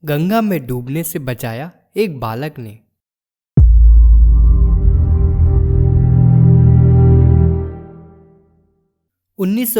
गंगा में डूबने से बचाया एक बालक ने। उन्नीस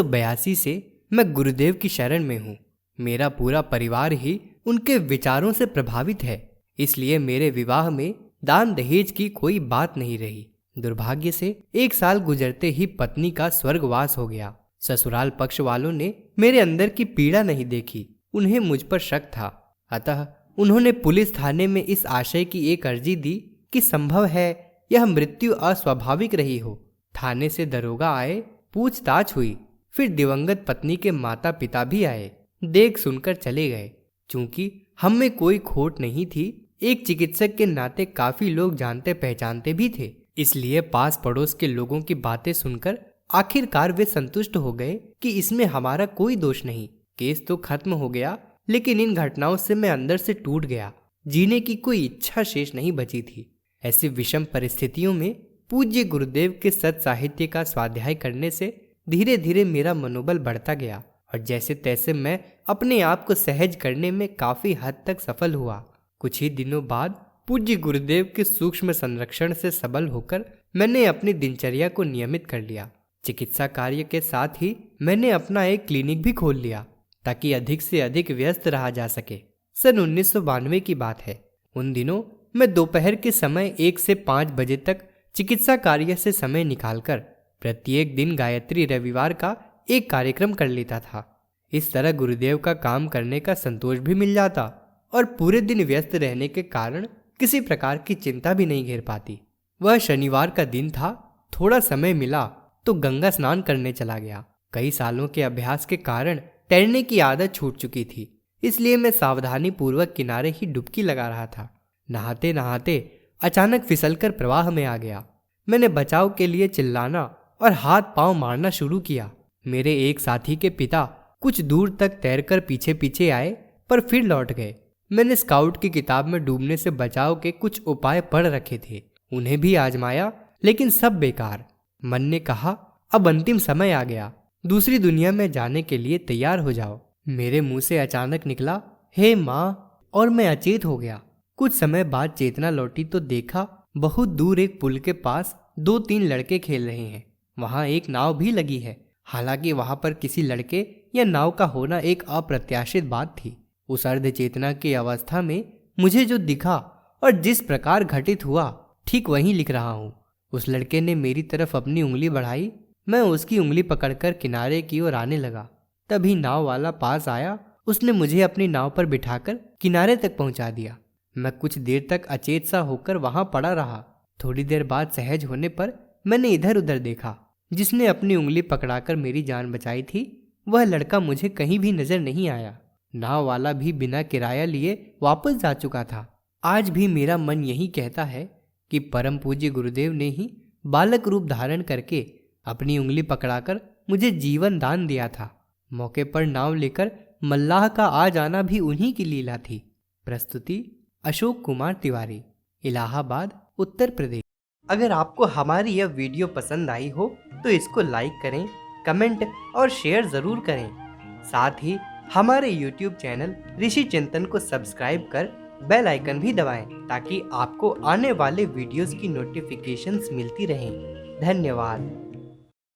से मैं गुरुदेव की शरण में हूँ। मेरा पूरा परिवार ही उनके विचारों से प्रभावित है, इसलिए मेरे विवाह में दान दहेज की कोई बात नहीं रही। दुर्भाग्य से 1 साल गुजरते ही पत्नी का स्वर्गवास हो गया। ससुराल पक्ष वालों ने मेरे अंदर की पीड़ा नहीं देखी, उन्हें मुझ पर शक था। अतः उन्होंने पुलिस थाने में इस आशय की एक अर्जी दी कि संभव है यह मृत्यु अस्वाभाविक रही हो। थाने से दरोगा आए, पूछताछ हुई, फिर दिवंगत पत्नी के माता पिता भी आए, देख सुनकर चले गए। चूंकि हम में कोई खोट नहीं थी, एक चिकित्सक के नाते काफी लोग जानते पहचानते भी थे, इसलिए पास पड़ोस के लोगों की बातें सुनकर आखिरकार वे संतुष्ट हो गए कि इसमें हमारा कोई दोष नहीं। केस तो खत्म हो गया, लेकिन इन घटनाओं से मैं अंदर से टूट गया। जीने की कोई इच्छा शेष नहीं बची थी। ऐसी विषम परिस्थितियों में पूज्य गुरुदेव के सत् साहित्य का स्वाध्याय करने से धीरे धीरे मेरा मनोबल बढ़ता गया और जैसे तैसे मैं अपने आप को सहज करने में काफी हद तक सफल हुआ। कुछ ही दिनों बाद पूज्य गुरुदेव के सूक्ष्म संरक्षण से सबल होकर मैंने अपनी दिनचर्या को नियमित कर लिया। चिकित्सा कार्य के साथ ही मैंने अपना एक क्लिनिक भी खोल लिया ताकि अधिक से अधिक व्यस्त रहा जा सके। सन 1992 की बात है। उन दिनों मैं दोपहर के समय 1 से 5 बजे तक चिकित्सा कार्य से समय निकालकर प्रत्येक दिन गायत्री रविवार का एक कार्यक्रम कर लेता था। इस तरह गुरुदेव का काम करने का संतोष भी मिल जाता और पूरे दिन व्यस्त रहने के कारण किसी प्रकार की चिंता भी नहीं घेर पाती। वह शनिवार का दिन था। थोड़ा समय मिला तो गंगा स्नान करने चला गया। कई सालों के अभ्यास के कारण तैरने की आदत छूट चुकी थी, इसलिए मैं सावधानी पूर्वक किनारे ही डुबकी लगा रहा था। नहाते नहाते अचानक फिसलकर प्रवाह में आ गया। मैंने बचाव के लिए चिल्लाना और हाथ पांव मारना शुरू किया। मेरे एक साथी के पिता कुछ दूर तक तैरकर पीछे पीछे आए, पर फिर लौट गए। मैंने स्काउट की किताब में डूबने से बचाव के कुछ उपाय पढ़ रखे थे, उन्हें भी आजमाया, लेकिन सब बेकार। मन ने कहा, अब अंतिम समय आ गया, दूसरी दुनिया में जाने के लिए तैयार हो जाओ। मेरे मुंह से अचानक निकला, हे माँ, और मैं अचेत हो गया। कुछ समय बाद चेतना लौटी तो देखा बहुत दूर एक पुल के पास 2-3 लड़के खेल रहे हैं। वहां एक नाव भी लगी है। हालांकि वहां पर किसी लड़के या नाव का होना एक अप्रत्याशित बात थी। उस अर्ध चेतना की अवस्था में मुझे जो दिखा और जिस प्रकार घटित हुआ, ठीक वहीं लिख रहा हूँ। उस लड़के ने मेरी तरफ अपनी उंगली बढ़ाई। मैं उसकी उंगली पकड़कर किनारे की ओर आने लगा। तभी नाव वाला पास आया। उसने मुझे अपनी नाव पर बिठाकर किनारे तक पहुंचा दिया। मैं कुछ देर तक अचेत सा होकर वहां पड़ा रहा। थोड़ी देर बाद सहज होने पर मैंने इधर उधर देखा। जिसने अपनी उंगली पकड़ाकर मेरी जान बचाई थी, वह लड़का मुझे कहीं भी नजर नहीं आया। नाव वाला भी बिना किराया लिए वापस जा चुका था। आज भी मेरा मन यही कहता है कि परम पूज्य गुरुदेव ने ही बालक रूप धारण करके अपनी उंगली पकड़ाकर मुझे जीवन दान दिया था। मौके पर नाव लेकर मल्लाह का आ जाना भी उन्हीं की लीला थी। प्रस्तुति अशोक कुमार तिवारी, इलाहाबाद, उत्तर प्रदेश। अगर आपको हमारी यह वीडियो पसंद आई हो तो इसको लाइक करें, कमेंट और शेयर ज़रूर करें। साथ ही हमारे YouTube चैनल ऋषि चिंतन को सब्सक्राइब कर बेल आइकन भी दबाएं ताकि आपको आने वाले वीडियोस की नोटिफिकेशंस मिलती रहें। धन्यवाद।